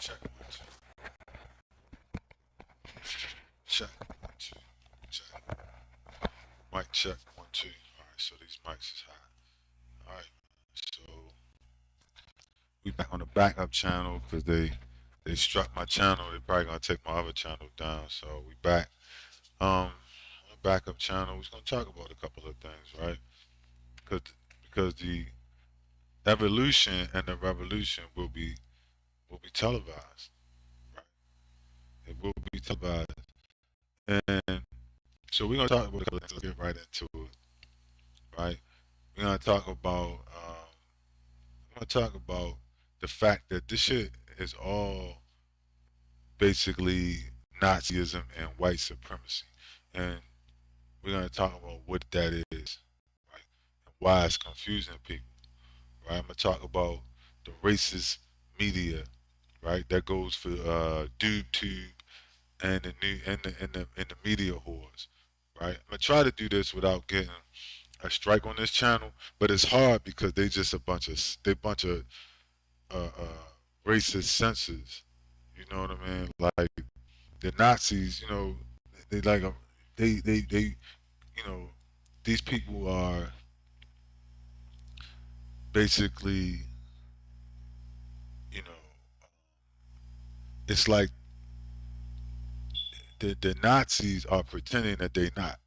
Check 1 2. Check 1 2. Check. Mic check 1 2. All right, so these mics is high. All right, so we back on the backup channel because they struck my channel. They're probably gonna take my other channel down. So we back. On the backup channel, we're gonna talk about a couple of things, right? Because the evolution and the revolution will be televised, right? It will be televised, and so we're gonna talk about a couple of things. Let's get right into it, right? We're gonna talk about the fact that this shit is all basically Nazism and white supremacy, and we're gonna talk about what that is, right? And why it's confusing people, right? I'm gonna talk about the racist media, right? That goes for DubeTube and the media whores, right? I'm gonna try to do this without getting a strike on this channel, but it's hard because they just a bunch of racist censors. You know what I mean? Like the Nazis, you know, they like they you know, these people are basically, you know, it's like the Nazis are pretending that they're not,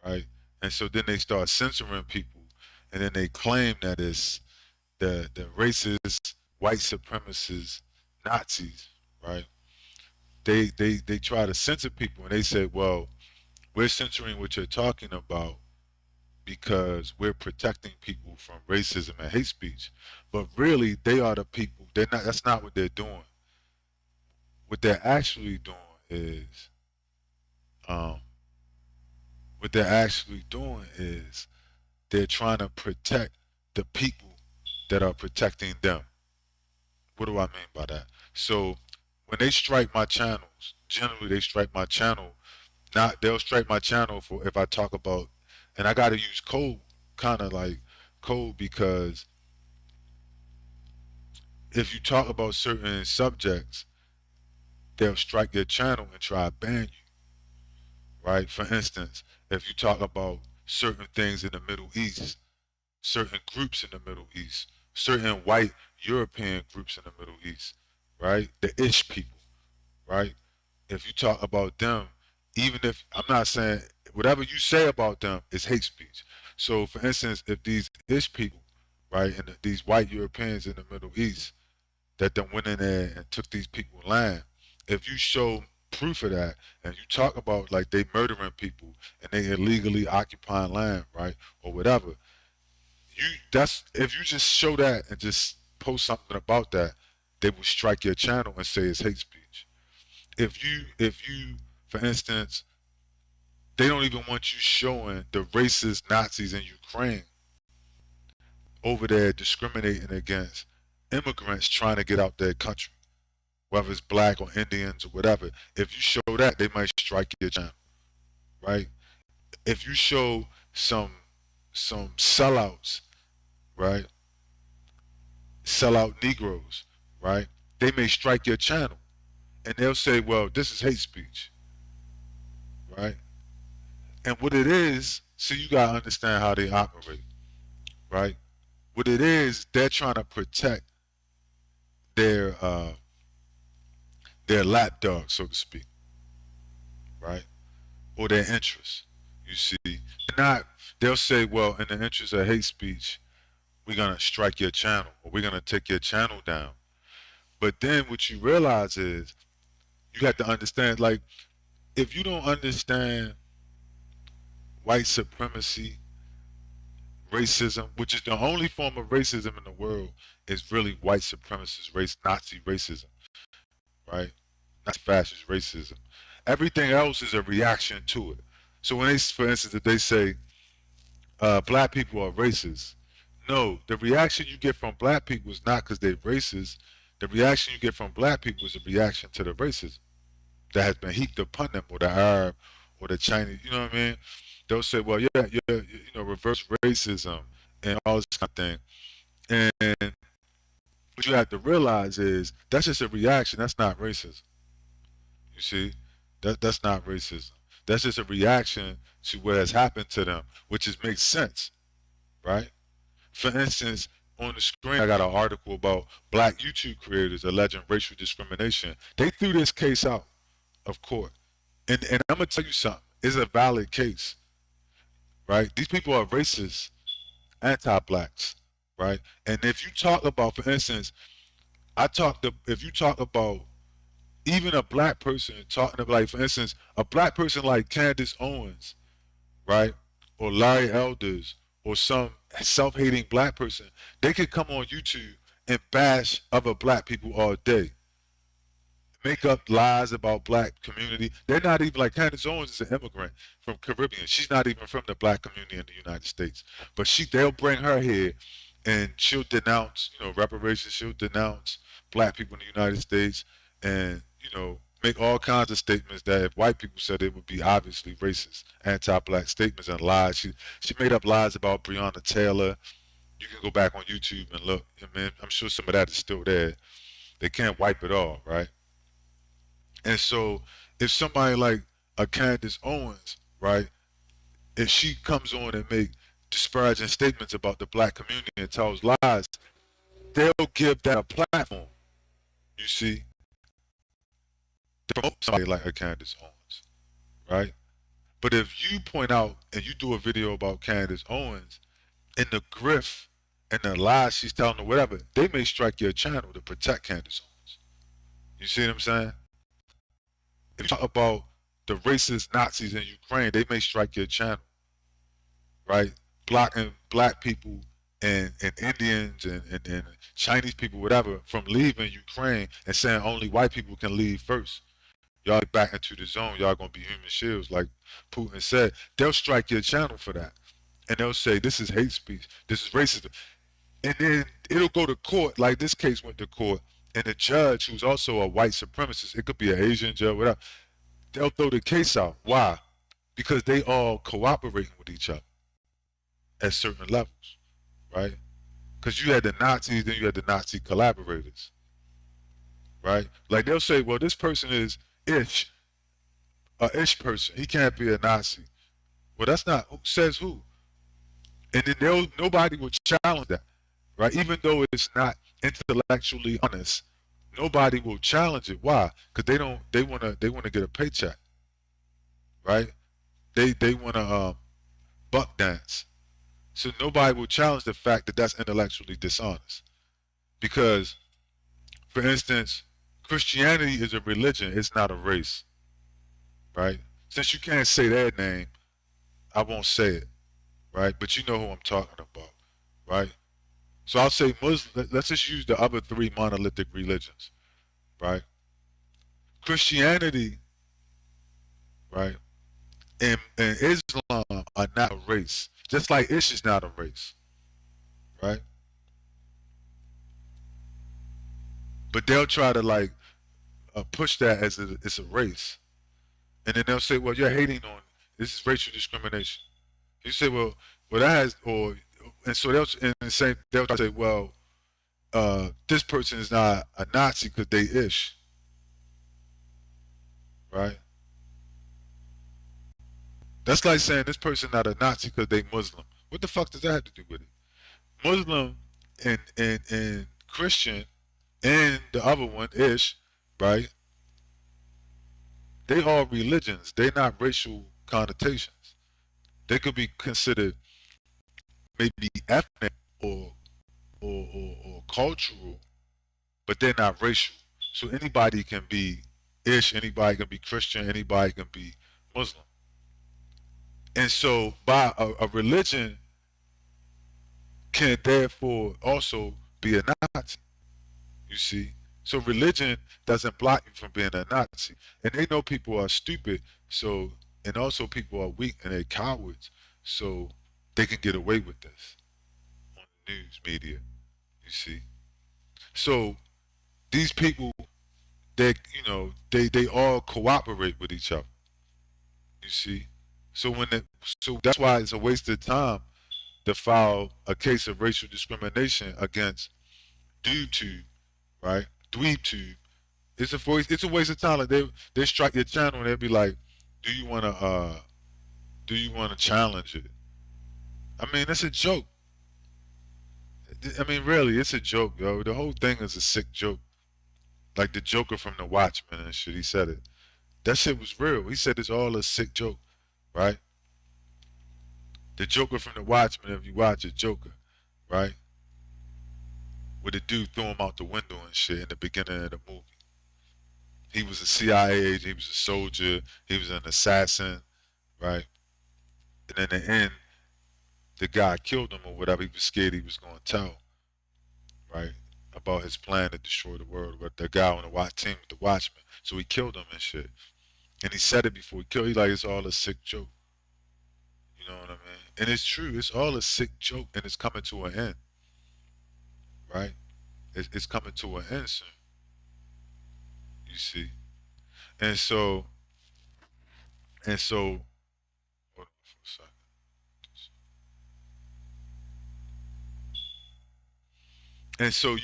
right? And so then they start censoring people, and then they claim that it's the racist, white supremacist Nazis, right? They try to censor people, and they say, well, we're censoring what you're talking about because we're protecting people from racism and hate speech. But really, they are the people. They're not. That's not what they're doing. What they're actually doing is, um, what they're actually doing is they're trying to protect the people that are protecting them. What do I mean by that? So when they strike my channels, generally they strike my channel. Not they'll strike my channel for if I talk about, and I got to use code, kind of like code, because if you talk about certain subjects, they'll strike your channel and try to ban you, right? For instance, if you talk about certain things in the Middle East, certain groups in the Middle East, certain white European groups in the Middle East, right? The Ish people, right? If you talk about them, even if I'm not saying whatever you say about them is hate speech. So, for instance, if these Ish people, right, and these white Europeans in the Middle East that then went in there and took these people's land, if you show proof of that and you talk about like they murdering people and they illegally occupying land, right, or whatever, that's if you just show that and just post something about that, they will strike your channel and say it's hate speech. If you for instance, they don't even want you showing the racist Nazis in Ukraine over there discriminating against immigrants trying to get out their country, whether it's black or Indians or whatever. If you show that, they might strike your channel, right? If you show some sellouts, right, sellout Negroes, right, they may strike your channel and they'll say, well, this is hate speech, right? And what it is, so you gotta understand how they operate, right? What it is, they're trying to protect their uh, their lapdog, so to speak, right? Or their interests. You see, not they'll say, well, in the interest of hate speech, we're gonna strike your channel or we're gonna take your channel down. But then what you realize is you have to understand, like, if you don't understand white supremacy, racism, which is the only form of racism in the world, is really white supremacist race, Nazi racism, right? Not fascist racism. Everything else is a reaction to it. So when they, for instance, if they say black people are racist, no, the reaction you get from black people is not because they're racist. The reaction you get from black people is a reaction to the racism that has been heaped upon them, or the Arab, or the Chinese. You know what I mean? They'll say, well, yeah, reverse racism and all this kind of thing. And what you have to realize is that's just a reaction. That's not racism. You see, that's not racism. That's just a reaction to what has happened to them, which is makes sense, right? For instance, on the screen, I got an article about black YouTube creators alleging racial discrimination. They threw this case out of court, and I'm gonna tell you something. It's a valid case, right? These people are racist, anti-blacks, right? And if you talk about, for instance, if you talk about even a black person talking about, like, for instance, a black person like Candace Owens, right, or Larry Elders, or some self-hating black person, they could come on YouTube and bash other black people all day, make up lies about black community. They're not even, like, Candace Owens is an immigrant from Caribbean. She's not even from the black community in the United States, but they'll bring her here, and she'll denounce, reparations. She'll denounce black people in the United States, and make all kinds of statements that if white people said it would be obviously racist, anti-black statements and lies. She made up lies about Breonna Taylor. You can go back on YouTube and look. I mean, I'm sure some of that is still there. They can't wipe it all, right? And so if somebody like a Candace Owens, right, if she comes on and make disparaging statements about the black community and tells lies, they'll give that a platform, you see, to promote somebody like a Candace Owens, right? But if you point out and you do a video about Candace Owens and the grift and the lies she's telling or whatever, they may strike your channel to protect Candace Owens. You see what I'm saying? If you talk about the racist Nazis in Ukraine, they may strike your channel, right? Blocking black people and Indians and Chinese people, whatever, from leaving Ukraine and saying only white people can leave first. Y'all get back into the zone. Y'all gonna be human shields, like Putin said. They'll strike your channel for that, and they'll say this is hate speech, this is racism, and then it'll go to court. Like this case went to court, and the judge, who's also a white supremacist, it could be an Asian judge, whatever, they'll throw the case out. Why? Because they all cooperating with each other at certain levels, right? Because you had the Nazis, then you had the Nazi collaborators, right? Like they'll say, well, this person is ish, a ish person. He can't be a Nazi. Well, that's not who says who. And then nobody will challenge that, right? Even though it's not intellectually honest, nobody will challenge it. Why? Because they wanna get a paycheck, right? They wanna buck dance. So nobody will challenge the fact that that's intellectually dishonest. Because, for instance, Christianity is a religion, it's not a race, right? Since you can't say their name, I won't say it, right? But you know who I'm talking about, right? So I'll say Muslim. Let's just use the other three monolithic religions, right? Christianity, right, and Islam are not a race. Just like Ish is not a race, right? But they'll try to like push that as it's a race, and then they'll say, "Well, you're hating on this is racial discrimination." You say, "Well, that has," and so they'll try to say, "Well, this person is not a Nazi because they Ish," right? That's like saying this person not a Nazi because they Muslim. What the fuck does that have to do with it? Muslim and Christian and the other one, Ish, right? They are religions. They're not racial connotations. They could be considered maybe ethnic or cultural, but they're not racial. So anybody can be Ish, anybody can be Christian, anybody can be Muslim. And so by a religion can therefore also be a Nazi, you see. So religion doesn't block you from being a Nazi. And they know people are stupid, so, and also people are weak and they're cowards, so they can get away with this on the news media, you see. So these people, they all cooperate with each other, you see. So so that's why it's a waste of time to file a case of racial discrimination against due to right? Dweeb tube. It's a waste of time. Like they strike your channel and they'll be like, do you wanna challenge it? I mean, it's a joke. I mean, really, it's a joke, yo. The whole thing is a sick joke. Like the Joker from The Watchmen and shit. He said it. That shit was real. He said it's all a sick joke, right? The Joker from The Watchmen. If you watch it, Joker, right? Where the dude threw him out the window and shit in the beginning of the movie. He was a CIA agent. He was a soldier. He was an assassin, right? And in the end, the guy killed him or whatever. He was scared he was going to tell, right? About his plan to destroy the world. But the guy on the team with the Watchmen. So he killed him and shit. And he said it before he killed. He like, it's all a sick joke. You know what I mean? And it's true. It's all a sick joke, and it's coming to an end, right? It's coming to an end soon. You see, and so and so. Hold on for a second. And so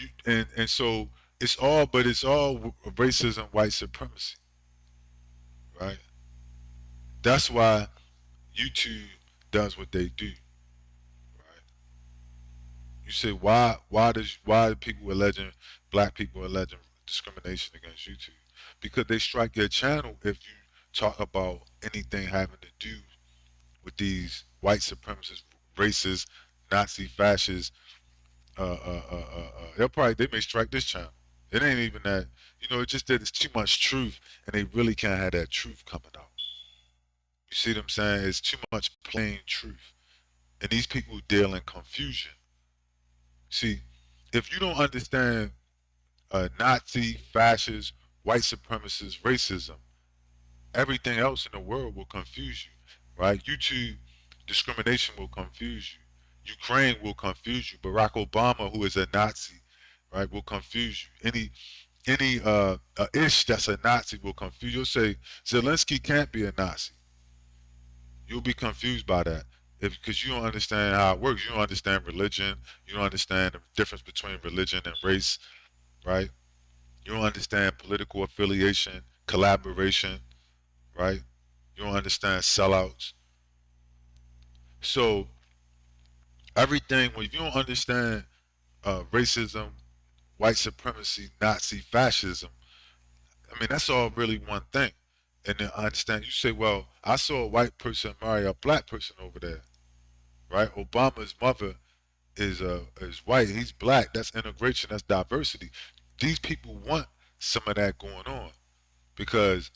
so it's all racism, white supremacy, right? That's why YouTube does what they do, right? You say why people alleging black people alleging discrimination against YouTube? Because they strike your channel if you talk about anything having to do with these white supremacists, racist, Nazi, fascist. They may strike this channel. It ain't even that. It's just that it's too much truth, and they really can't have that truth coming out. You see what I'm saying? It's too much plain truth, and these people deal in confusion. See, if you don't understand Nazi, fascist, white supremacist, racism, everything else in the world will confuse you, right? YouTube discrimination will confuse you. Ukraine will confuse you. Barack Obama, who is a Nazi, right, will confuse you. Any ish that's a Nazi will confuse you. You'll say Zelensky can't be a Nazi. You'll be confused by that because you don't understand how it works. You don't understand religion. You don't understand the difference between religion and race, right? You don't understand political affiliation, collaboration, right? You don't understand sellouts. So everything, when you don't understand racism, white supremacy, Nazi, fascism, I mean, that's all really one thing. And then I understand you say, well, I saw a white person marry a black person over there, right? Obama's mother is white, he's black. That's integration, that's diversity. These people want some of that going on because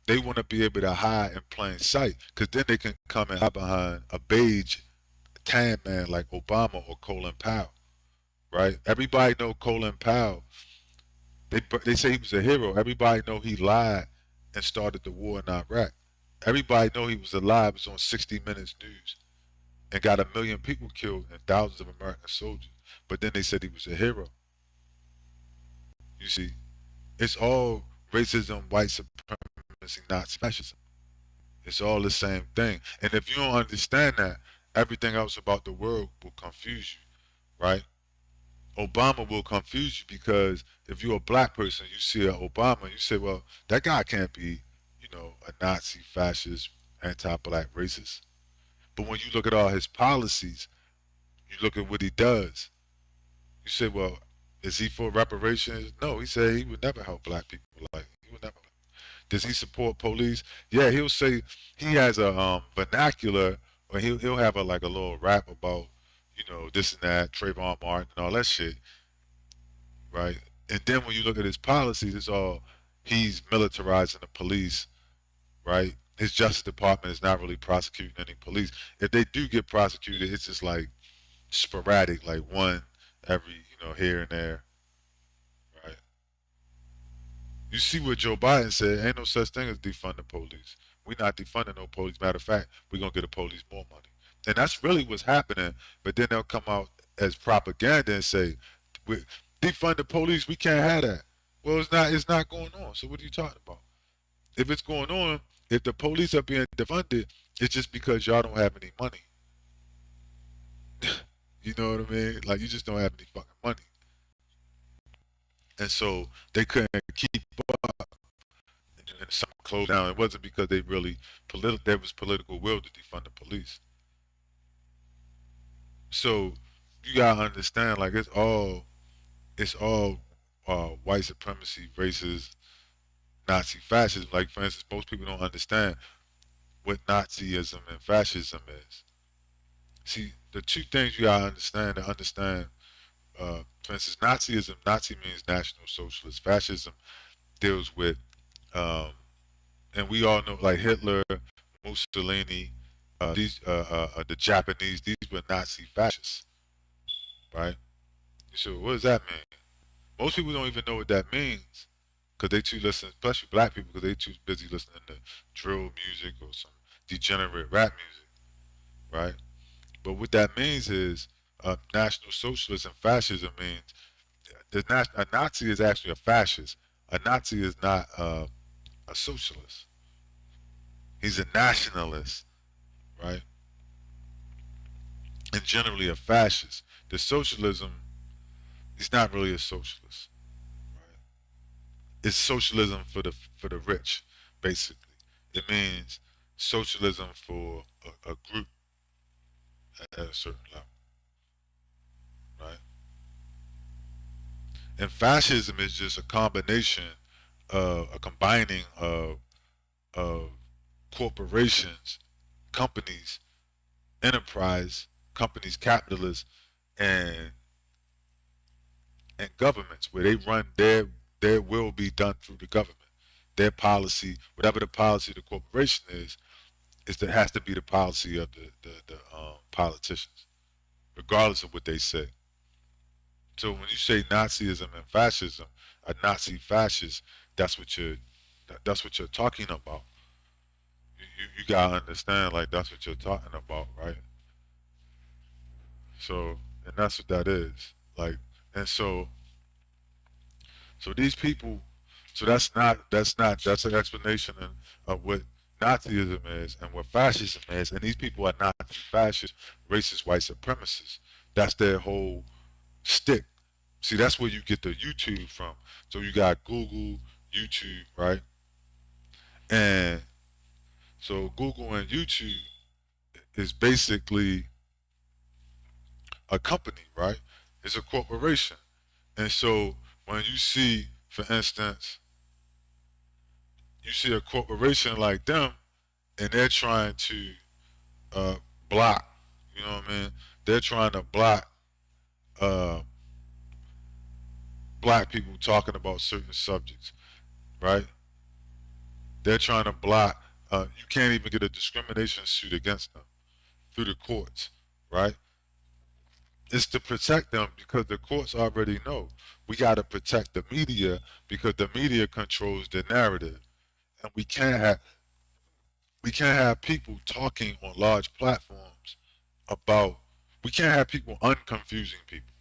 they want to be able to hide in plain sight because then they can come and hide behind a beige tan man like Obama or Colin Powell, right? Everybody know Colin Powell. They say he was a hero. Everybody know he lied and started the war in Iraq. Everybody know he was alive. It was on 60 Minutes news and got 1 million people killed and thousands of American soldiers. But then they said he was a hero. You see, it's all racism, white supremacy, Nazi fascism. It's all the same thing. And if you don't understand that, everything else about the world will confuse you, right? Obama will confuse you because if you're a black person, you see a Obama, you say, well, that guy can't be, a Nazi, fascist, anti-black racist. But when you look at all his policies, you look at what he does, you say, well, is he for reparations? No, he said he would never help black people. Like, he would never. Does he support police? Yeah, he'll say he has a vernacular, or he'll have a little rap about, this and that, Trayvon Martin and all that shit, right? And then when you look at his policies, it's all he's militarizing the police, right? His Justice Department is not really prosecuting any police. If they do get prosecuted, it's just like sporadic, like one every, here and there, right? You see what Joe Biden said, ain't no such thing as defund the police. We're not defunding no police. Matter of fact, we're going to get the police more money. And that's really what's happening. But then they'll come out as propaganda and say, defund the police, we can't have that. Well, it's not going on. So what are you talking about? If it's going on, if the police are being defunded, it's just because y'all don't have any money. You know what I mean? Like, you just don't have any fucking money. And so they couldn't keep up, and some closed down. It wasn't because they really there was political will to defund the police. So you gotta understand, like it's all white supremacy, racist, Nazi fascism. Like for instance, most people don't understand what Nazism and fascism is. See, the two things you gotta understand to understand. For instance, Nazism. Nazi means National Socialist. Fascism deals with, um, and we all know, like Hitler, Mussolini, the Japanese. These were Nazi fascists, right? So what does that mean? Most people don't even know what that means because they too listen, especially black people, because they too busy listening to drill music or some degenerate rap music, right? But what that means is National Socialism, fascism means a Nazi is actually a fascist. A Nazi is not a socialist. He's a nationalist, right? And generally a fascist. The socialism, he's not really a socialist, right? It's socialism for the rich, basically. It means socialism for a group at a certain level, right? And fascism is just a combination a combining of corporations, companies, enterprise, companies, capitalists, and and governments where they run their will be done through the government. Their policy, whatever the policy of the corporation is that has to be the policy of the politicians, regardless of what they say. So when you say Nazism and fascism, a Nazi fascist, that's what you're that's what you're talking about. You gotta understand, like that's what you're talking about, right? So, and that's what that is. Like, and so these people, so that's an explanation of what Nazism is and what fascism is. And these people are Nazi fascists, racist, white supremacists. That's their whole stick. See, that's where you get the YouTube from. So you got Google, YouTube, right? And so Google and YouTube is basically a company, right? It's a corporation. And so when you see, for instance, you see a corporation like them and they're trying to uh, block, you know what I mean? They're trying to block uh, black people talking about certain subjects, right? They're trying to block, you can't even get a discrimination suit against them through the courts, right? It's to protect them because the courts already know we got to protect the media because the media controls the narrative, and we can't have people talking on large platforms about. We can't have people unconfusing people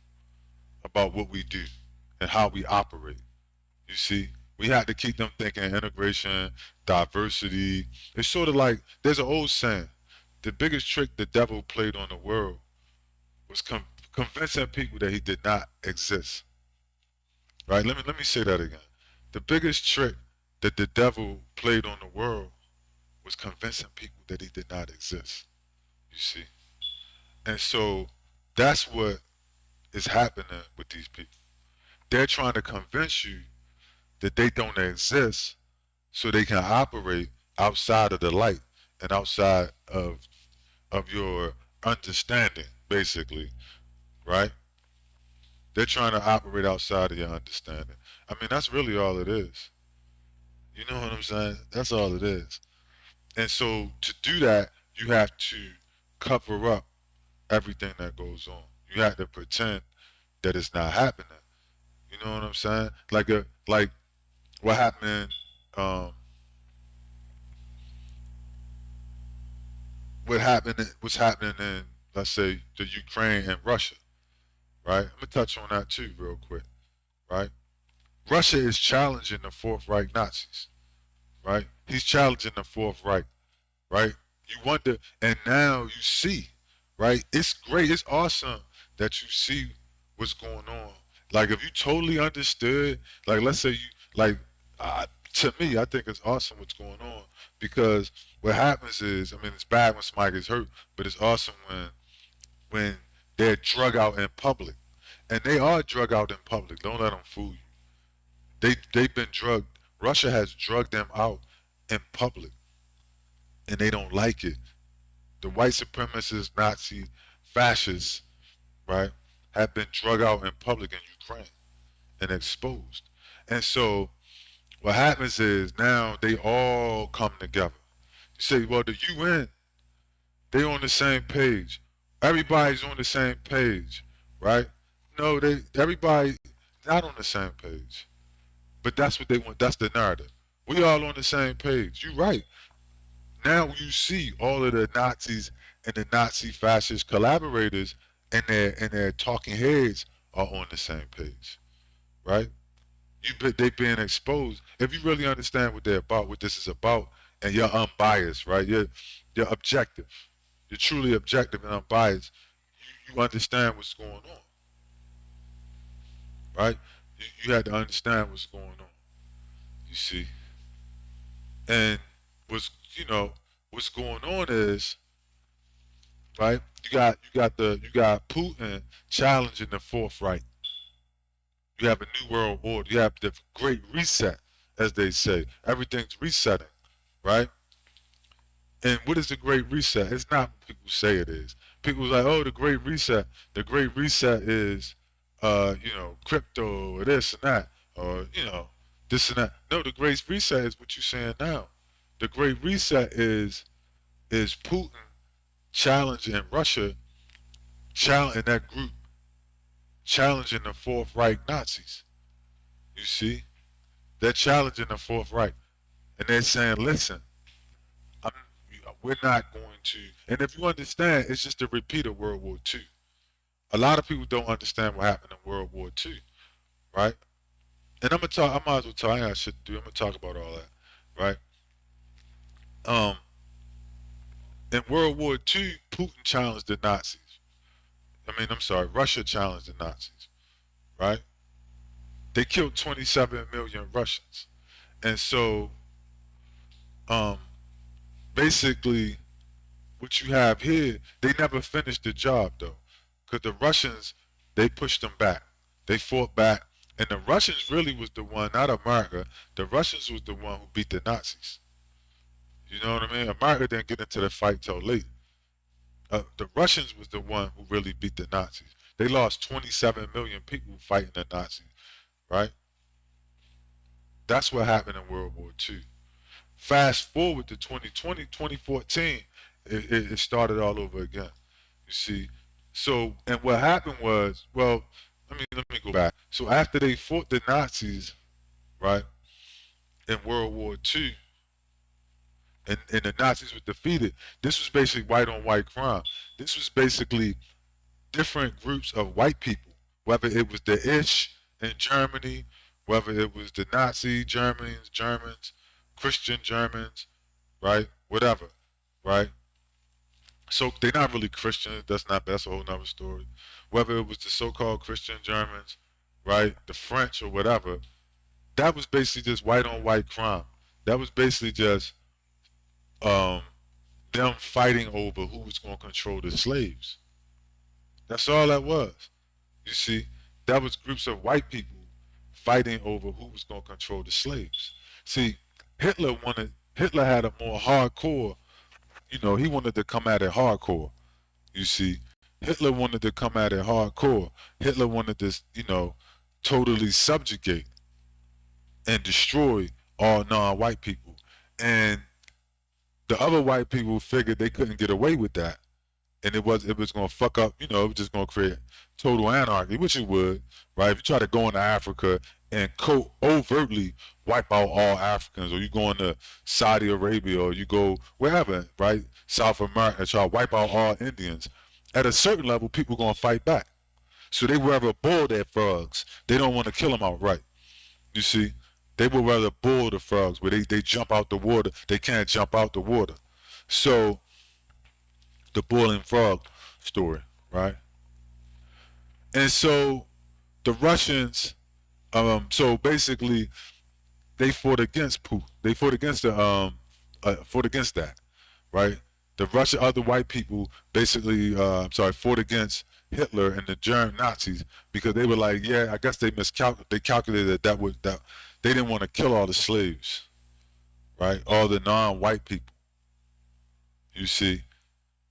about what we do and how we operate. You see, we had to keep them thinking integration, diversity. It's sort of like there's an old saying: the biggest trick the devil played on the world was convincing people that he did not exist. Right? Let me say that again. The biggest trick that the devil played on the world was convincing people that he did not exist. You see, and so that's what is happening with these people. They're trying to convince you that they don't exist so they can operate outside of the light and outside of your understanding, basically, right? They're trying to operate outside of your understanding. I mean, that's really all it is. You know what I'm saying? That's all it is. And so to do that, you have to cover up everything that goes on. You have to pretend that it's not happening. You know what I'm saying? Like what happened um what's happening in, let's say, the Ukraine and Russia, right? I'm gonna touch on that too real quick, right? Russia is challenging the Fourth Reich Nazis, right? He's challenging the Fourth Reich, right? You wonder, and now you see, right? It's great, it's awesome that you see what's going on. Like if you totally understood, like let's say you like, to me, I think it's awesome what's going on because what happens is, I mean, it's bad when somebody gets hurt, but it's awesome when they're drug out in public, and they are drug out in public. Don't let them fool you. They've been drugged. Russia has drugged them out in public, and they don't like it. The white supremacist Nazi fascists, right, have been drug out in public in Ukraine and exposed. And so what happens is now they all come together. You say, well, the UN, they on the same page. Everybody's on the same page, right? No, everybody not on the same page. But that's what they want. That's the narrative. We all on the same page. You're right. Now you see all of the Nazis and the Nazi fascist collaborators and their talking heads are on the same page, right? They being exposed. If you really understand what they're about, what this is about, and you're unbiased, right? You're objective. You're truly objective and unbiased. You understand what's going on, right? You had to understand what's going on. You see, and what's what's going on is right. You got Putin challenging the Fourth Reich. You have a new world order. You have the Great Reset, as they say. Everything's resetting, right? And what is the Great Reset? It's not what people say it is. People are like, oh, the Great Reset. The Great Reset is, crypto or this and that, or this and that. No, the Great Reset is what you're saying now. The Great Reset is Putin challenging Russia, challenging that group, challenging the Fourth Reich Nazis. You see, they're challenging the Fourth Reich, and they're saying, listen, I'm, we're not going to. And if you understand, it's just a repeat of World War II. A lot of people don't understand what happened in World War II, right? And I'm gonna talk. I might as well talk. I should do. I'm gonna talk about all that, right? Um, in World War II, Putin challenged the Nazis. I'm sorry, Russia challenged the Nazis, right? They killed 27 million Russians, and so um, basically, what you have here, they never finished the job though, because the Russians they pushed them back, they fought back, and the Russians really was the one, not America. The Russians was the one who beat the Nazis. You know what I mean? America didn't get into the fight till late. The Russians was the one who really beat the Nazis. They lost 27 million people fighting the Nazis, right? That's what happened in World War II. Fast forward to 2020, 2014, it started all over again. You see, so and what happened was, well, let me go back. So after they fought the Nazis, right, in World War II, and the Nazis were defeated, this was basically white on white crime. This was basically different groups of white people, whether it was the Ish in Germany, whether it was the Nazi Germans, Christian Germans, right? Whatever, right? So they're not really Christians. That's a whole nother story. Whether it was the so-called Christian Germans, right? The French or whatever, that was basically just white on white crime. That was basically just um, them fighting over who was going to control the slaves. That's all that was. You see, that was groups of white people fighting over who was going to control the slaves. See, Hitler had a more hardcore, he wanted to come at it hardcore. You see, Hitler wanted to come at it hardcore. Hitler wanted to, totally subjugate and destroy all non-white people. And the other white people figured they couldn't get away with that. And it was going to fuck up, it was just going to create total anarchy, which it would, right? If you try to go into Africa and overtly wipe out all Africans, or you go into Saudi Arabia, or you go wherever, right? South America, and try to wipe out all Indians. At a certain level, people are going to fight back. So they would rather bull their frogs. They don't want to kill them outright. You see? They would rather bull the frogs, where they jump out the water. They can't jump out the water. So, the boiling frog story, right? And so the Russians, so basically they fought against Putin. They fought against fought against that, right? The Russian, other white people basically, fought against Hitler and the German Nazis because they were like, yeah, I guess they calculated that they didn't want to kill all the slaves, right? All the non-white people. You see,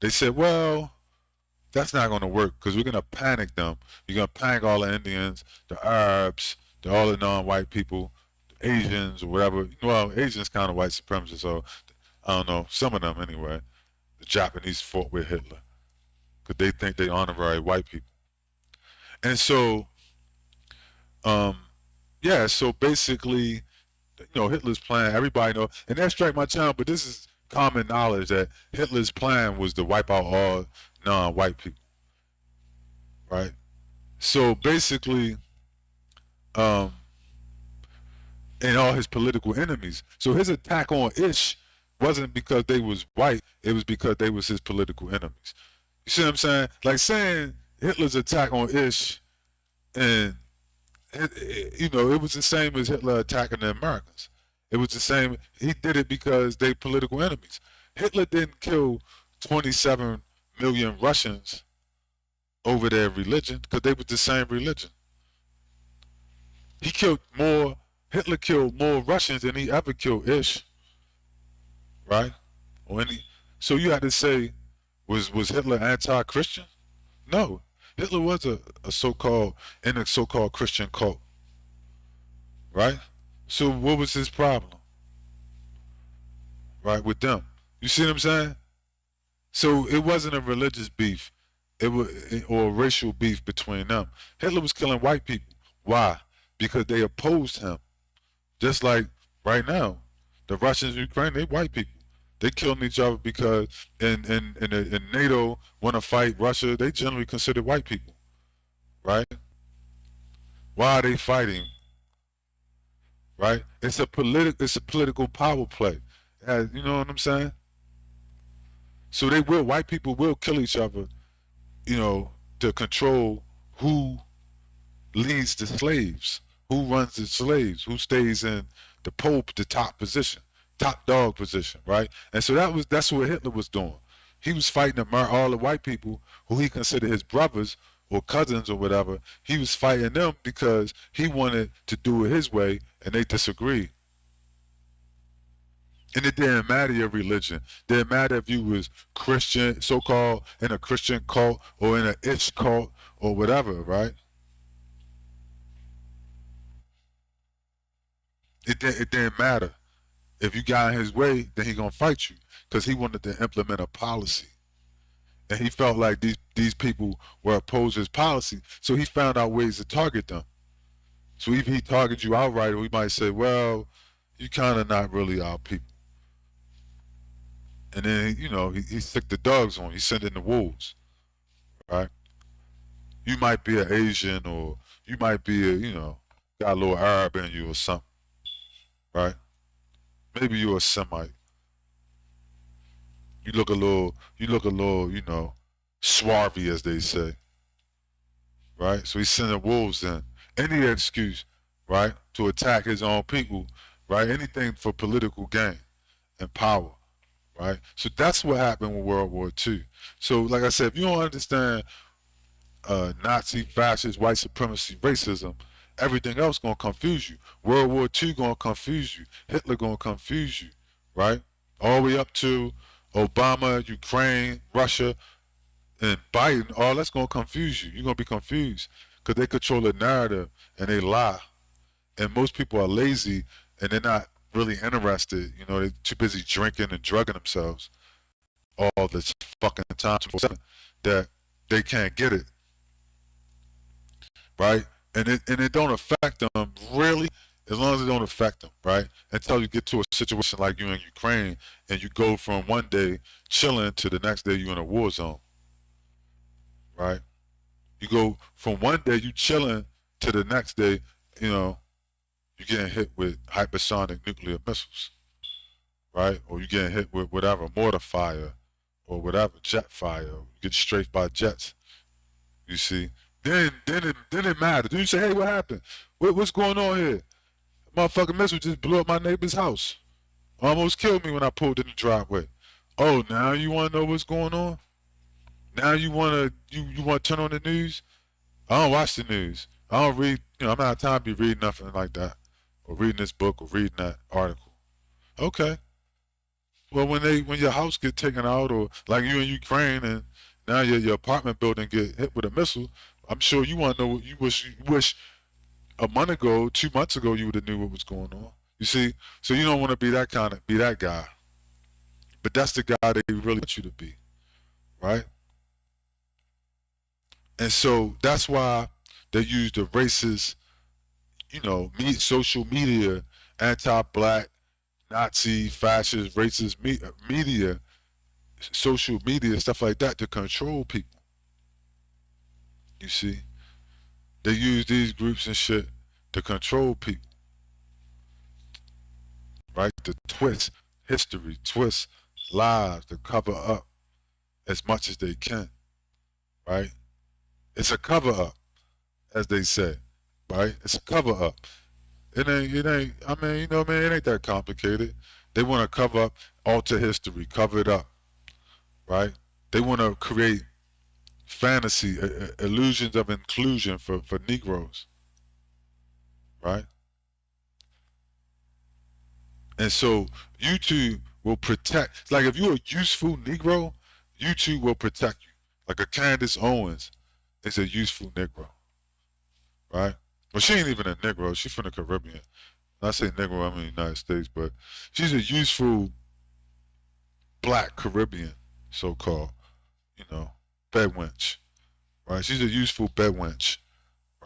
they said, well, that's not going to work because we're going to panic them. You're going to panic all the Indians, the Arabs, all the non-white people, the Asians or whatever. Well, Asians kind of white supremacists, so I don't know, some of them anyway. The Japanese fought with Hitler because they think they honorary white people. And so, so basically, Hitler's plan, everybody know, and that strike my channel, but this is common knowledge that Hitler's plan was to wipe out all non-white people, right? So basically, and all his political enemies. So his attack on Ish wasn't because they was white, it was because they was his political enemies. You see what I'm saying? Like saying Hitler's attack on Ish, and it was the same as Hitler attacking the Americans. It was the same. He did it because they political enemies. Hitler didn't kill 27 million Russians over their religion because they was the same religion. Hitler killed more Russians than he ever killed Ish, right? So you had to say, was Hitler anti-Christian? No, Hitler was a so-called Christian cult, right? So what was his problem, right, with them? You see what I'm saying? So it wasn't a religious beef, or a racial beef between them. Hitler was killing white people. Why? Because they opposed him. Just like right now, the Russians in Ukraine, they white people. They killing each other because in NATO want to fight Russia, they generally consider white people, right? Why are they fighting? Right? It's a political power play. You know what I'm saying? So white people will kill each other, to control who leads the slaves, who runs the slaves, who stays in the top position, top dog position, right? And so that's what Hitler was doing. He was fighting all the white people who he considered his brothers or cousins or whatever. He was fighting them because he wanted to do it his way, and they disagreed. And it didn't matter your religion. It didn't matter if you was Christian, so-called in a Christian cult or in an Ish cult or whatever, right? It didn't matter. If you got in his way, then he gonna fight you because he wanted to implement a policy, and he felt like these people were opposed to his policy, so he found out ways to target them. So if he targets you outright, we might say, well, you kind of not really our people. And then, he sick the dogs on you. He sent in the wolves, right? You might be an Asian, or you might be got a little Arab in you or something, right? Maybe you're a Semite. You look a little, swarthy, as they say, right? So he's sending wolves in. Any excuse, right, to attack his own people, right? Anything for political gain and power. Right? So that's what happened with World War II. So like I said, if you don't understand Nazi, fascist, white supremacy, racism, everything else gonna confuse you. World War II gonna confuse you. Hitler gonna confuse you, right? All the way up to Obama, Ukraine, Russia, and Biden, all that's gonna confuse you. You're gonna be confused because they control the narrative and they lie. And most people are lazy and they're not really interested. They're too busy drinking and drugging themselves all this fucking time that they can't get it, right? And it don't affect them really, as long as it don't affect them, right? Until you get to a situation like you in Ukraine and you go from one day chilling to the next day you're in a war zone, right? You go from one day you chilling to the next day, you're getting hit with hypersonic nuclear missiles, right? Or you're getting hit with whatever, mortar fire or whatever, jet fire. You get strafed by jets, you see? then it matters. Then you say, hey, what happened? What's going on here? Motherfucking missile just blew up my neighbor's house. Almost killed me when I pulled in the driveway. Oh, now you want to know what's going on? Now you want to turn on the news? I don't watch the news. I don't read. I'm not have time to be reading nothing like that, or reading this book, or reading that article. Okay. Well, when your house get taken out, or like you in Ukraine, and now your apartment building get hit with a missile, I'm sure you want to know what you wish a month ago, 2 months ago, you would have knew what was going on. You see, so you don't want to be that guy, but that's the guy they really want you to be, right? And so that's why they use the racist, social media, anti-black, Nazi, fascist, racist media, social media, stuff like that to control people. You see, they use these groups and shit to control people, right? To twist history, twist lies, to cover up as much as they can, right? It's a cover up, as they say, right? It's a cover up. It ain't, it ain't that complicated. They want to cover up, alter history, cover it up, right? They want to create fantasy, illusions of inclusion for Negroes, right? And so YouTube will protect, it's like if you're a useful Negro, YouTube will protect you. Like a Candace Owens is a useful Negro, right? Well, she ain't even a Negro. She's from the Caribbean. When I say Negro, I mean United States, but she's a useful black Caribbean, so-called, bedwench, right? She's a useful bedwench,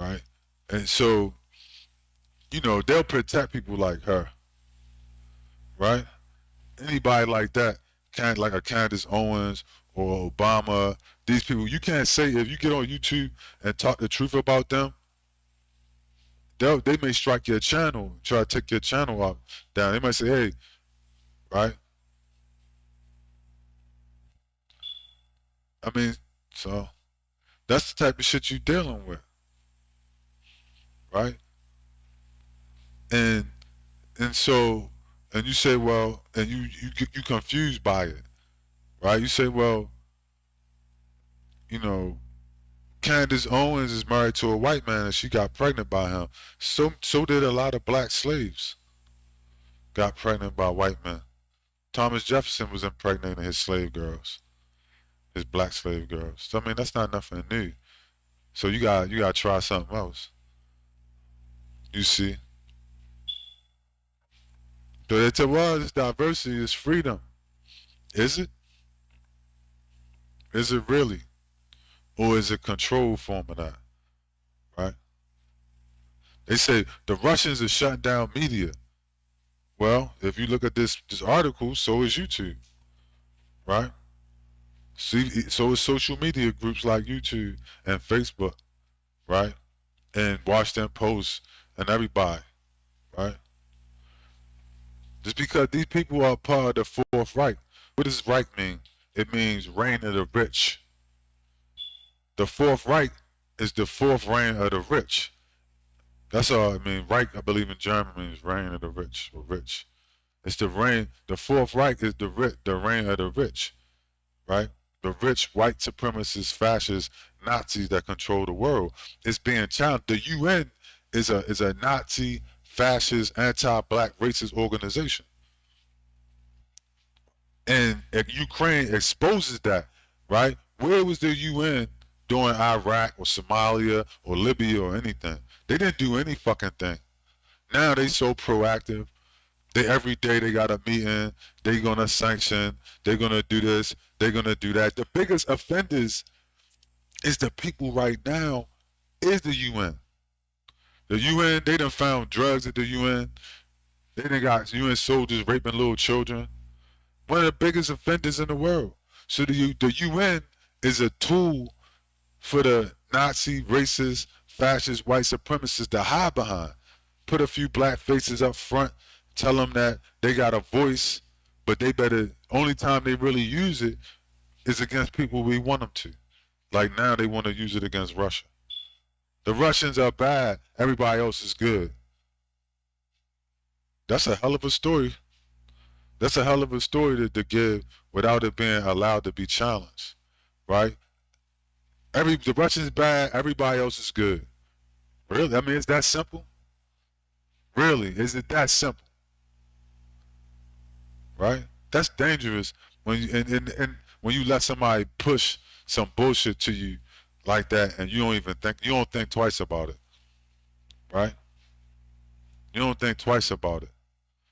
right? And so, they'll protect people like her, right? Anybody like that, like a Candace Owens or Obama, these people, you can't say, if you get on YouTube and talk the truth about them, they may strike your channel, try to take your channel out down. They might say, hey, right? I mean, so that's the type of shit you're dealing with, right? And so, and you say, well, and you confused by it, right? You say, well, Candace Owens is married to a white man and she got pregnant by him. So did a lot of black slaves. Got pregnant by white men. Thomas Jefferson was impregnating his slave girls, his black slave girls. So I mean, that's not nothing new. So you got to try something else. You see. So they say, well, this diversity is freedom. Is it? Is it really? Or is it controlled form of that? Right? They say the Russians are shutting down media. Well, if you look at this article, so is YouTube. Right? See, so is social media groups like YouTube and Facebook, right? And Washington Post and everybody, right? Just because these people are part of the Fourth Reich. What does Reich mean? It means reign of the rich. The Fourth Reich is the fourth reign of the rich. That's all I mean. Reich, I believe in German, means reign of the rich or rich. It's the reign. The Fourth Reich is the reign of the rich, right? The rich, white supremacists, fascists, Nazis that control the world. It's being challenged. The UN is a Nazi, fascist, anti-black, racist organization. And Ukraine exposes that, right? Where was the UN during Iraq or Somalia or Libya or anything? They didn't do any fucking thing. Now they so proactive. Every day they got a meeting. They're going to sanction. They're going to do this. They're going to do that. The biggest offenders is the people right now is the UN. The UN, they done found drugs at the UN. They done got UN soldiers raping little children. One of the biggest offenders in the world. So the UN is a tool for the Nazi, racist, fascist, white supremacists to hide behind. Put a few black faces up front, tell them that they got a voice, but they better, only time they really use it is against people we want them to. Like now they want to use it against Russia. The Russians are bad. Everybody else is good. That's a hell of a story. That's a hell of a story to give without it being allowed to be challenged, right? The Russians bad. Everybody else is good. Really? I mean, it's that simple. Really? Is it that simple? Right? That's dangerous when you and when you let somebody push some bullshit to you like that, and you don't think twice about it, right? You don't think twice about it.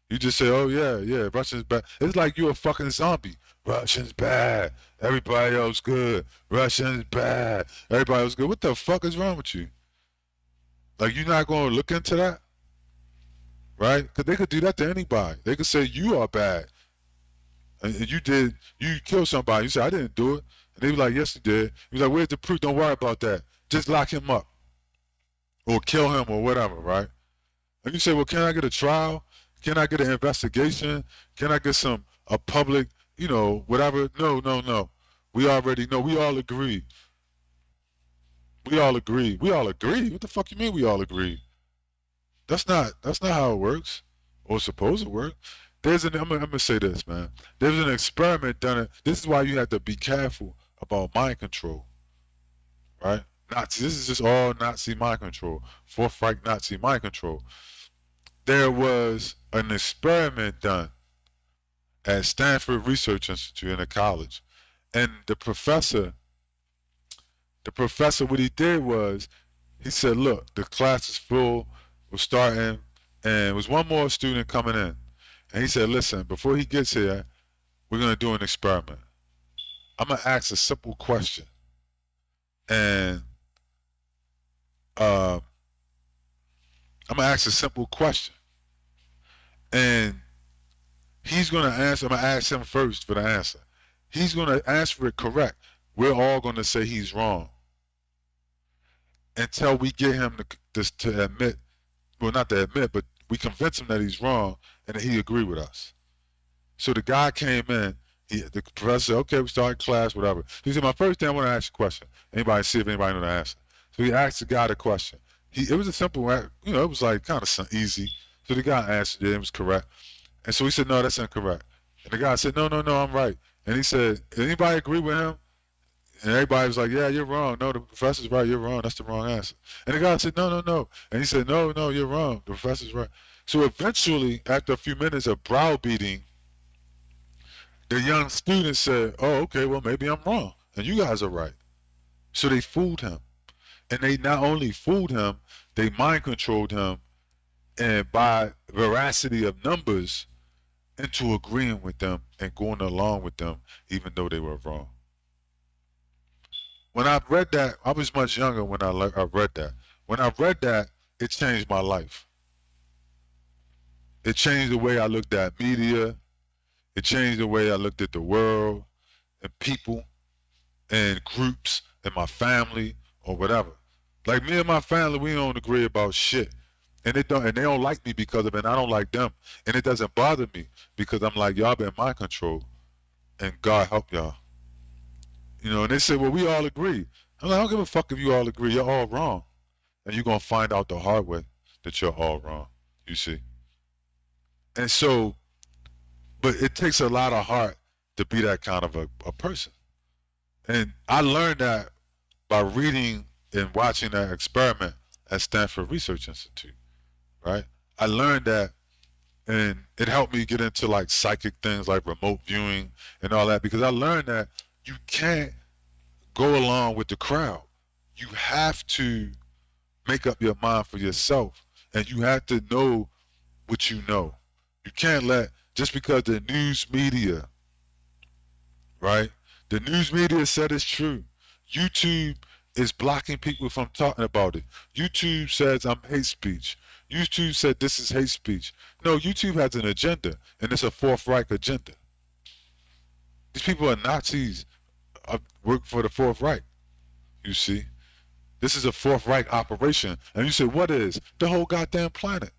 You just say, "Oh yeah, yeah, Russians bad." It's like you're a fucking zombie. Russians bad. Everybody else good. Russians bad. Everybody else good. What the fuck is wrong with you? Like you're not going to look into that, right? Because they could do that to anybody. They could say you are bad, and you killed somebody. You say I didn't do it, and they be like, "Yes, you did." He's like, "Where's the proof? Don't worry about that. Just lock him up or kill him or whatever," right? And you say, "Well, can I get a trial? Can I get an investigation? Can I get a public, whatever?" No, no, no. We already know. We all agree. We all agree. We all agree. What the fuck you mean we all agree? That's not how it works, or supposed to work. I'm gonna say this, man. There's an experiment done. This is why you have to be careful about mind control, right? Nazi. This is just all Nazi mind control. Fourth Reich Nazi mind control. There was an experiment done at Stanford Research Institute in a college, and the professor, what he did was, he said, "Look, the class is full. We're starting, and there was one more student coming in." And he said, "Listen, before he gets here, we're going to do an experiment. I'm going to ask a simple question. And I'm going to ask a simple question. And he's going to answer. I'm going to ask him first for the answer. He's going to answer it correct. We're all going to say he's wrong until we get him to admit, well, not to admit, but we convince him that he's wrong and that he agree with us." So the guy came in. The professor said, "Okay, we started class, whatever." He said, "My first thing, I want to ask you a question. Anybody see if anybody know the answer?" So he asked the guy the question. It was a simple, it was like kind of easy. So the guy answered it. It was correct. And so he said, "No, that's incorrect." And the guy said, "No, no, no, I'm right." And he said, "Anybody agree with him?" And everybody was like, "Yeah, you're wrong. No, the professor's right. You're wrong. That's the wrong answer." And the guy said, "No, no, no." And he said, "No, no, you're wrong. The professor's right." So eventually, after a few minutes of browbeating, the young student said, "Oh, okay, well, maybe I'm wrong. And you guys are right." So they fooled him. And they not only fooled him, they mind controlled him, and by veracity of numbers, into agreeing with them and going along with them, even though they were wrong. When I read that, I was much younger when I read that. When I read that, it changed my life. It changed the way I looked at media. It changed the way I looked at the world and people and groups and my family or whatever. Like me and my family, we don't agree about shit. And they don't like me because of it, and I don't like them. And it doesn't bother me because I'm like, y'all been mind control. And God help y'all. And they say, "Well, we all agree." I'm like, I don't give a fuck if you all agree. You're all wrong. And you're going to find out the hard way that you're all wrong. You see? And so, but it takes a lot of heart to be that kind of a person. And I learned that by reading and watching that experiment at Stanford Research Institute, right? I learned that, and it helped me get into like psychic things like remote viewing and all that, because I learned that you can't go along with the crowd. You have to make up your mind for yourself, and you have to know what you know. You can't let, just because the news media, right? The news media said it's true. YouTube is blocking people from talking about it. YouTube says I'm hate speech. YouTube said this is hate speech. No, YouTube has an agenda, and it's a Fourth Reich agenda. These people are Nazis, work for the Fourth Reich, you see. This is a Fourth Reich operation. And you say, what is? The whole goddamn planet.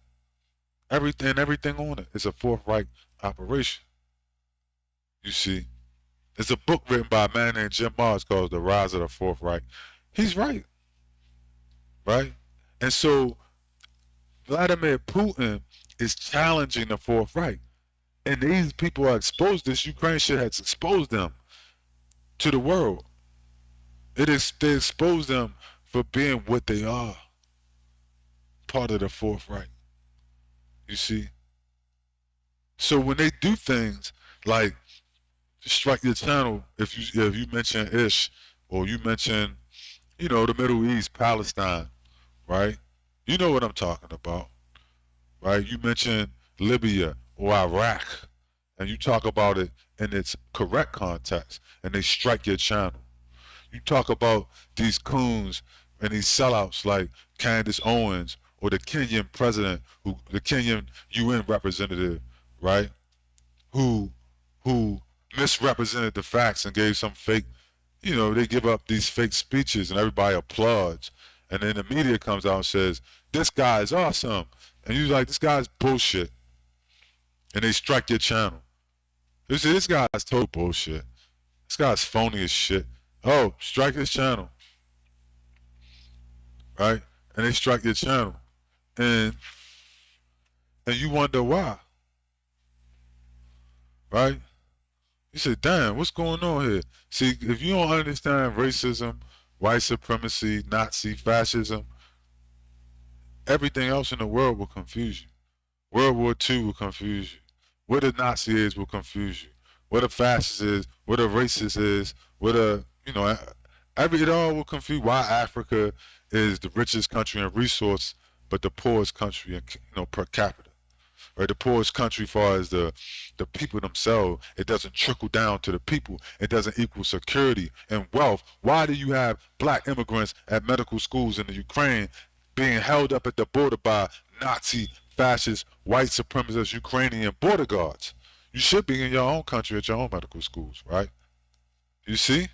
Everything on it is a Fourth Reich operation. You see. It's a book written by a man named Jim Mars called The Rise of the Fourth Reich. He's right. right? And so Vladimir Putin is challenging the Fourth Reich. And these people are exposed, this Ukraine shit has exposed them to the world. They expose them for being what they are, part of the Fourth Reich. You see? So when they do things like strike your channel, if you mention Ish or you mention, the Middle East, Palestine, right? You know what I'm talking about, right? You mention Libya or Iraq, and you talk about it in its correct context, and they strike your channel. You talk about these coons and these sellouts like Candace Owens or the Kenyan president, the Kenyan UN representative, right? Who misrepresented the facts and gave some fake, they give up these fake speeches and everybody applauds. And then the media comes out and says, this guy is awesome. And you're like, this guy's bullshit. And they strike your channel. They say, this guy's total bullshit. This guy's phony as shit. Oh, strike his channel. Right? And they strike your channel. And you wonder why. Right? You say, damn, what's going on here? See, if you don't understand racism, white supremacy, Nazi, fascism, everything else in the world will confuse you. World War II will confuse you. What a Nazi is will confuse you. What a fascist is, what a racist is, what a, it all will confuse why Africa is the richest country in resource, but the poorest country in, per capita. Right, the poorest country as far as the people themselves, it doesn't trickle down to the people. It doesn't equal security and wealth. Why do you have black immigrants at medical schools in the Ukraine being held up at the border by Nazi, fascist, white supremacist Ukrainian border guards? You should be in your own country at your own medical schools, right? You see?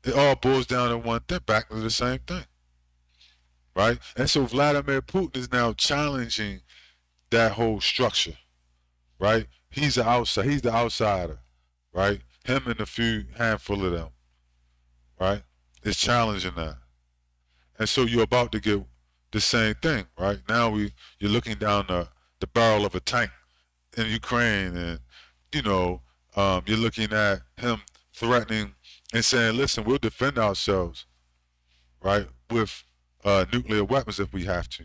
It all boils down to one thing, back to the same thing, right? And so Vladimir Putin is now challenging that whole structure, right? He's the outsider, right? Him and a few handful of them, right? Is challenging that. And so you're about to get the same thing, right? Now you're looking down the barrel of a tank in Ukraine, and you're looking at him threatening and saying, listen, we'll defend ourselves, right, with nuclear weapons if we have to.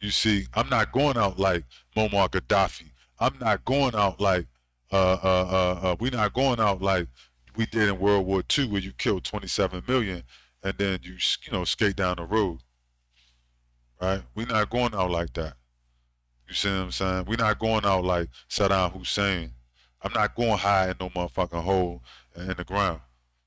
You see, I'm not going out like Muammar Gaddafi. I'm not going out like we're not going out like we did in World War II, where you killed 27 million and then you skate down the road, right? We're not going out like that. You see what I'm saying? We're not going out like Saddam Hussein. I'm not going high in no motherfucking hole in the ground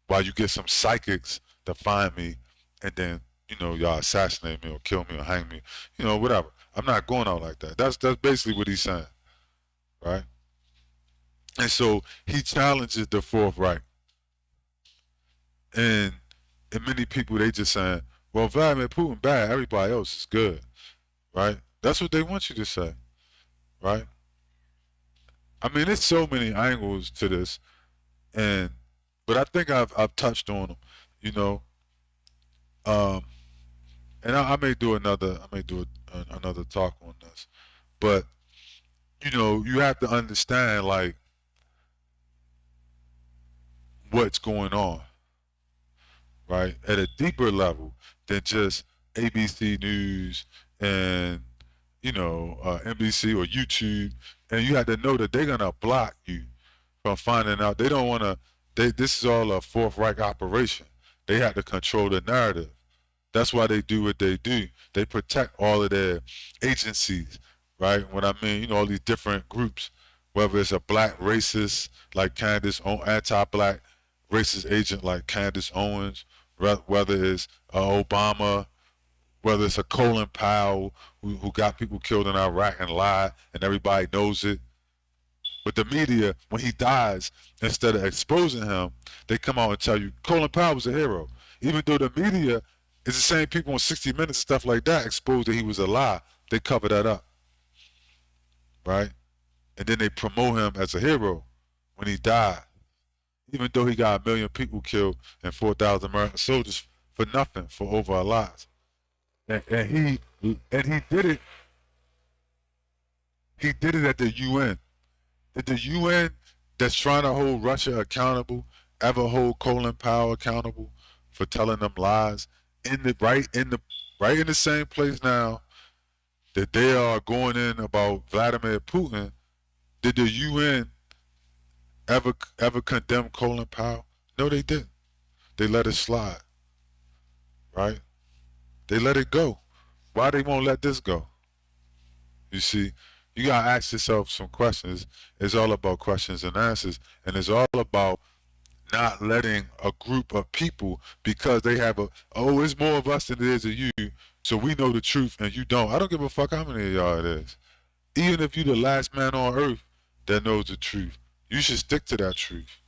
while you get some psychics to find me and then y'all assassinate me or kill me or hang me, whatever. I'm not going out like that. That's basically what he's saying, right? And so he challenges the Fourth Reich. And many people, they just saying, well, Vladimir Putin bad, everybody else is good, right? That's what they want you to say, right? I mean, there's so many angles to this, but I think I've touched on them, and I may do another talk on this, but you have to understand like what's going on, right, at a deeper level than just ABC News and NBC or YouTube, and you have to know that they're gonna block you from finding out. They don't want to. This is all a Fourth Reich operation. They have to control the narrative. That's why they do what they do. They protect all of their agencies, right? When I mean, all these different groups, whether it's a black racist like Candace, anti-black racist agent like Candace Owens, whether it's Obama, whether it's a Colin Powell who got people killed in Iraq and lied, and everybody knows it. But the media, when he dies, instead of exposing him, they come out and tell you Colin Powell was a hero. Even though the media is the same people on 60 Minutes and stuff like that exposed that he was a lie, they cover that up, right? And then they promote him as a hero when he died, even though he got 1 million people killed and 4,000 American soldiers for nothing, for over our lives. And he did it. He did it at the UN. Did the UN that's trying to hold Russia accountable ever hold Colin Powell accountable for telling them lies right in the same place now that they are going in about Vladimir Putin? Did the UN ever condemn Colin Powell? No, they didn't. They let it slide, right? They let it go. Why they won't let this go? You see, you gotta ask yourself some questions. It's all about questions and answers, and it's all about not letting a group of people, because they have it's more of us than it is of you, so we know the truth and you don't. I don't give a fuck how many of y'all it is. Even if you're the last man on earth that knows the truth, you should stick to that truth.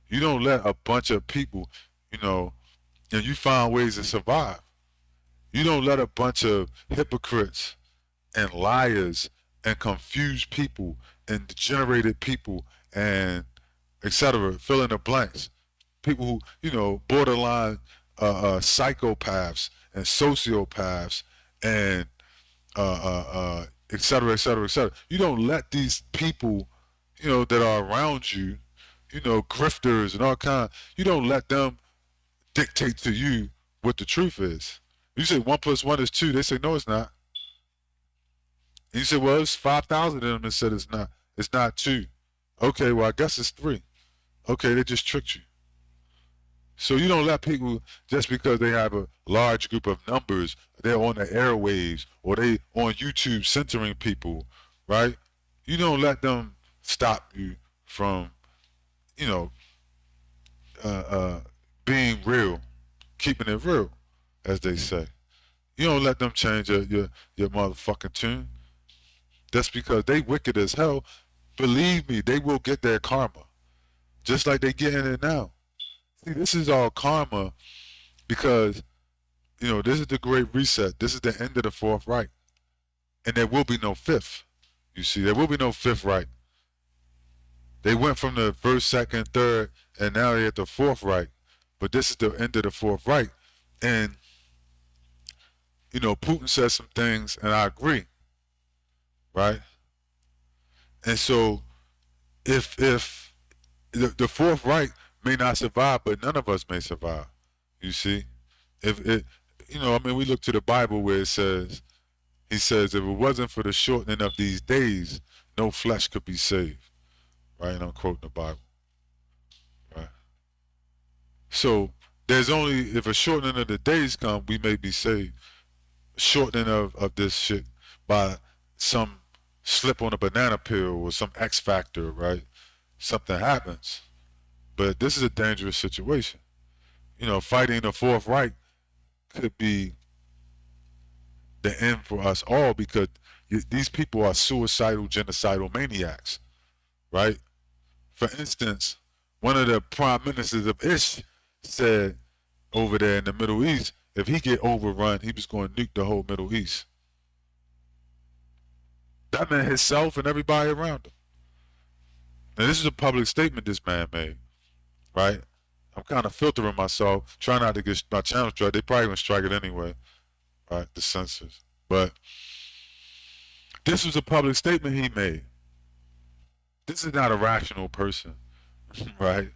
You don't let a bunch of people, and you find ways to survive. You don't let a bunch of hypocrites and liars and confused people and degenerated people and etc. fill in the blanks. People who, borderline psychopaths and sociopaths and etc. etc. etc. You don't let these people, that are around you, grifters and all kinds. You don't let them dictate to you what the truth is. You say 1 + 1 is 2. They say no, it's not. And you say, well, it's 5,000 of them that said it's not. It's not 2. Okay, well, I guess it's 3. Okay, they just tricked you. So you don't let people, just because they have a large group of numbers, they're on the airwaves or they on YouTube censoring people, right? You don't let them stop you from, being real, keeping it real, as they say. You don't let them change your motherfucking tune. That's because they wicked as hell. Believe me, they will get their karma. Just like they getting it now. See, this is all karma because, this is the Great Reset. This is the end of the Fourth Reich. And there will be no fifth. You see, there will be no fifth Reich. They went from the first, second, third, and now they're at the Fourth Reich. But this is the end of the Fourth Reich. And, Putin says some things, and I agree. Right? And so, if the Fourth Reich may not survive, but none of us may survive. You see? We look to the Bible where he says, if it wasn't for the shortening of these days, no flesh could be saved. Right? And I'm quoting the Bible. Right? So, there's only, if a shortening of the days come, we may be saved. Shortening of this shit by some slip on a banana peel or some X factor, right? Something happens. But this is a dangerous situation. Fighting the Fourth Reich could be the end for us all, because these people are suicidal, genocidal maniacs, right? For instance, one of the prime ministers of Ish said over there in the Middle East, if he get overrun, he was going to nuke the whole Middle East. That meant himself and everybody around him. Now, this is a public statement this man made, right? I'm kind of filtering myself, trying not to get my channel struck. They probably going to strike it anyway, right? The censors. But this was a public statement he made. This is not a rational person, right?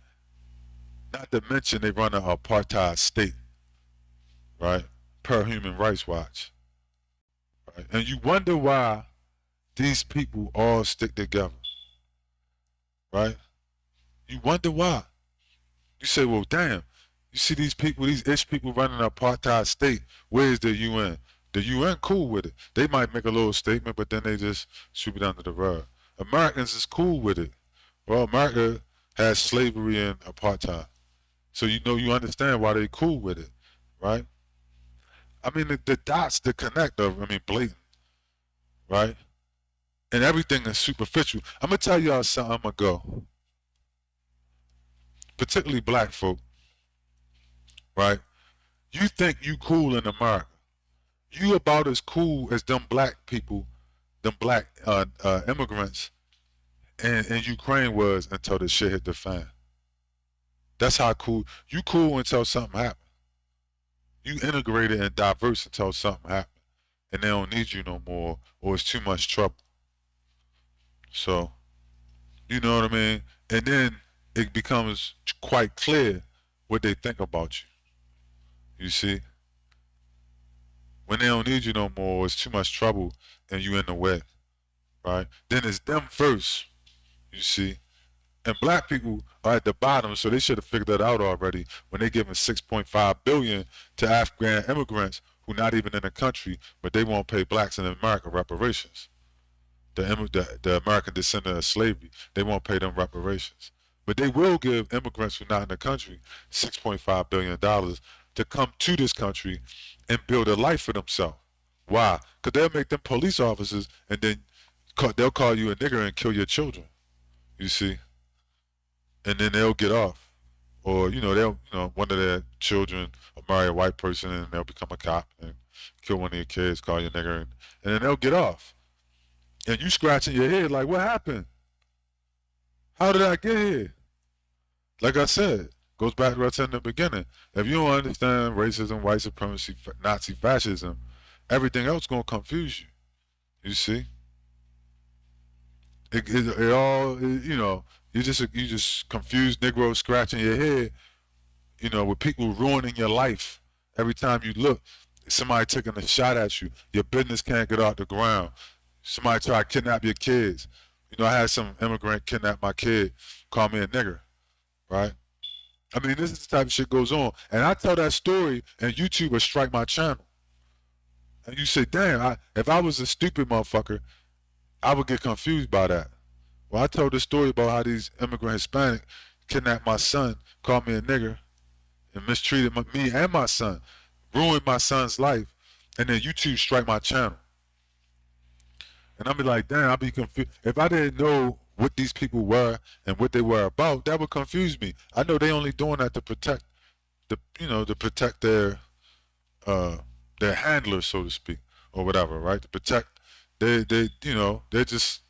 Not to mention they run an apartheid state, right? Per Human Rights Watch. Right? And you wonder why these people all stick together, right? You wonder why. You say, well, damn, you see these people, these Ish people running an apartheid state. Where's the UN? The UN cool with it. They might make a little statement, but then they just sweep it under the rug. Americans is cool with it. Well, America has slavery and apartheid. So you understand why they cool with it, right? I mean, the dots, the connect of, blatant, right? And everything is superficial. I'm going to tell y'all something ago. Particularly black folk, right? You think you cool in America. You about as cool as them black people, them black immigrants in Ukraine was until the shit hit the fan. That's how cool. You cool until something happened. You integrated and diverse until something happens, and they don't need you no more, or it's too much trouble. So, you know what I mean? And then it becomes quite clear what they think about you. You see? When they don't need you no more, it's too much trouble, and you in the way, right? Then it's them first, you see? And black people are at the bottom, so they should have figured that out already when they giving 6.5 billion to Afghan immigrants who not even in the country, but they won't pay blacks in America reparations. The American descendant of slavery, they won't pay them reparations. But they will give immigrants who are not in the country $6.5 billion to come to this country and build a life for themselves. Why? Because they'll make them police officers, and then they'll call you a nigger and kill your children. You see? And then they'll get off. Or, one of their children will marry a white person and they'll become a cop and kill one of your kids, call you a nigger, and then they'll get off. And you scratching your head like, what happened? How did I get here? Like I said, goes back to what I said in the beginning. If you don't understand racism, white supremacy, Nazi fascism, everything else gonna confuse you. You see? It all, you just confused Negroes scratching your head, with people ruining your life. Every time you look, somebody taking a shot at you. Your business can't get off the ground. Somebody try to kidnap your kids. I had some immigrant kidnap my kid, call me a nigger, right? I mean, this is the type of shit goes on. And I tell that story, and YouTube will strike my channel. And you say, damn, if I was a stupid motherfucker, I would get confused by that. Well, I told the story about how these immigrant Hispanic kidnapped my son, called me a nigger, and mistreated me and my son, ruined my son's life, and then YouTube strike my channel. And I'll be like, damn, I'll be confused. If I didn't know what these people were and what they were about, that would confuse me. I know they only doing that to protect their handlers, so to speak, or whatever, right? To protect they're just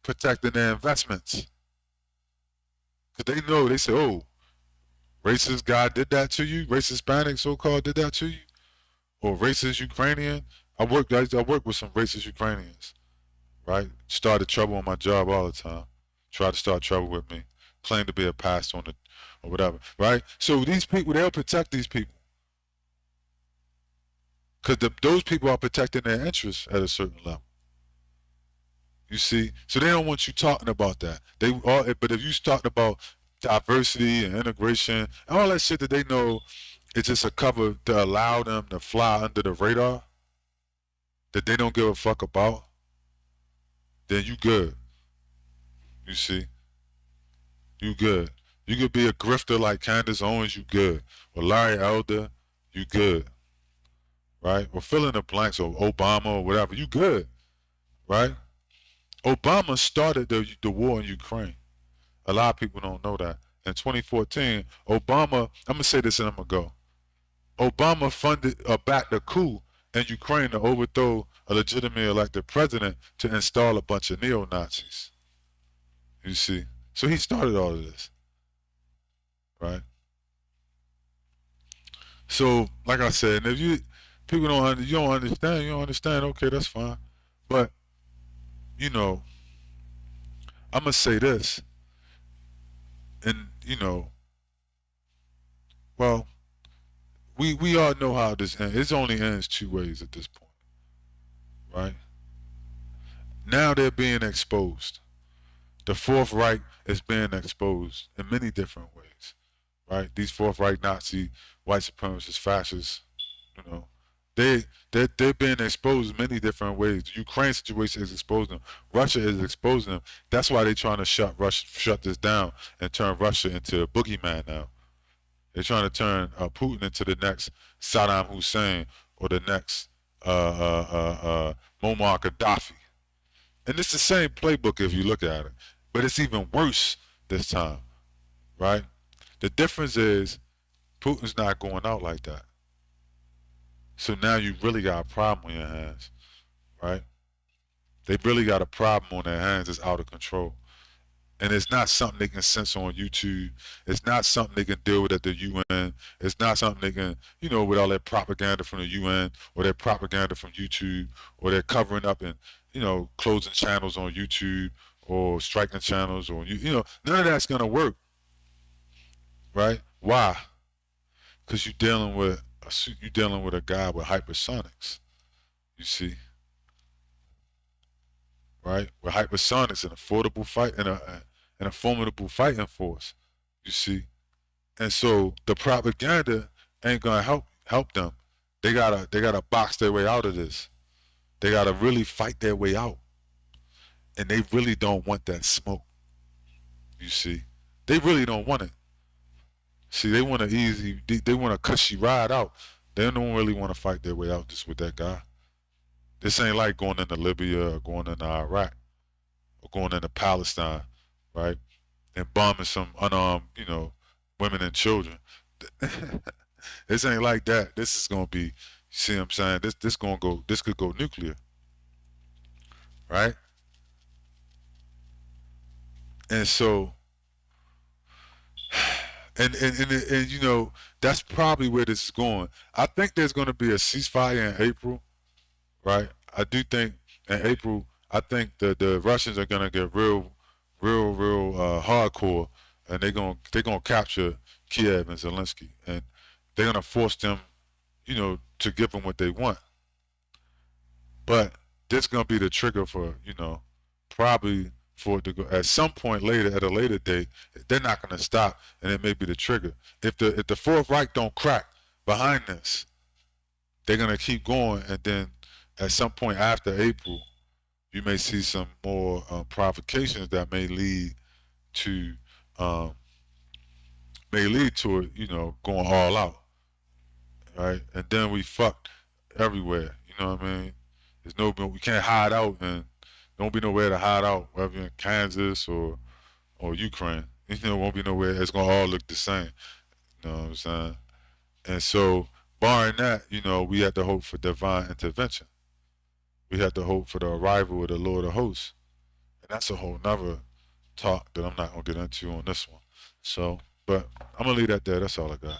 protecting their investments. Cause they say, oh, racist guy did that to you, racist Hispanic so-called did that to you, or racist Ukrainian. I work with some racist Ukrainians, right? Started trouble on my job all the time. Try to start trouble with me. Claim to be a pastor or whatever, right? So these people, they'll protect these people. Because those people are protecting their interests at a certain level. You see? So they don't want you talking about that. But if you talking about diversity and integration, and all that shit that they know is just a cover to allow them to fly under the radar, that they don't give a fuck about, then you good. You see? You good. You could be a grifter like Candace Owens, you good. Or Larry Elder, you good. Right? Or fill in the blanks, or Obama, or whatever, you good. Right? Obama started the war in Ukraine. A lot of people don't know that. In 2014, Obama, I'm going to say this and I'm going to go. Obama funded or backed a coup in Ukraine to overthrow a legitimately elected president to install a bunch of neo-Nazis. You see? So he started all of this. Right? So, like I said, if you don't understand, okay, that's fine. But, I'm going to say this. And, well, we all know how this ends. It only ends two ways at this point. Right? Now they're being exposed. The Fourth Reich is being exposed in many different ways. Right? These Fourth Reich Nazi, white supremacists, fascists, they're being exposed in many different ways. The Ukraine situation is exposing them. Russia is exposing them. That's why they're trying to shut this down and turn Russia into a boogeyman now. They're trying to turn Putin into the next Saddam Hussein or the next Muammar Gaddafi. And it's the same playbook if you look at it. But it's even worse this time, right? The difference is Putin's not going out like that. So now you really got a problem on your hands, right? They really got a problem on their hands that's out of control. And it's not something they can censor on YouTube. It's not something they can deal with at the UN. It's not something they can, with all that propaganda from the UN or that propaganda from YouTube, or they're covering up and, closing channels on YouTube or striking channels, or, none of that's going to work, right? Why? Because you're dealing with a guy with hypersonics, you see, right? With hypersonics, an affordable fight and a formidable fighting force, you see. And so the propaganda ain't gonna help them. They gotta box their way out of this. They gotta really fight their way out. And they really don't want that smoke, you see. They really don't want it. See, they want they want a cushy ride out. They don't really want to fight their way out just with that guy. This ain't like going into Libya or going into Iraq or going into Palestine, right? And bombing some unarmed, women and children. This ain't like that. This is gonna be, you see what I'm saying? This could go nuclear, right? And so, and that's probably where this is going. I think there's gonna be a ceasefire in April, right? I do think in April, I think the Russians are gonna get real hardcore, and they're gonna capture Kiev and Zelensky, and they're gonna force them, to give them what they want. But this gonna be the trigger for, probably for it to go at some point later, at a later date. They're not gonna stop, and it may be the trigger. If the Fourth Reich don't crack behind this, they're gonna keep going, and then at some point after April, you may see some more provocations that may lead to um, it, going all out, right? And then we fucked everywhere. You know what I mean? We can't hide out, and there won't be nowhere to hide out, whether in Kansas or Ukraine. Won't be nowhere. It's gonna all look the same. You know what I'm saying? And so, barring that, we have to hope for divine intervention. We have to hope for the arrival of the Lord of Hosts, and that's a whole nother talk that I'm not gonna get into on this one. So, but I'm gonna leave that there. That's all I got.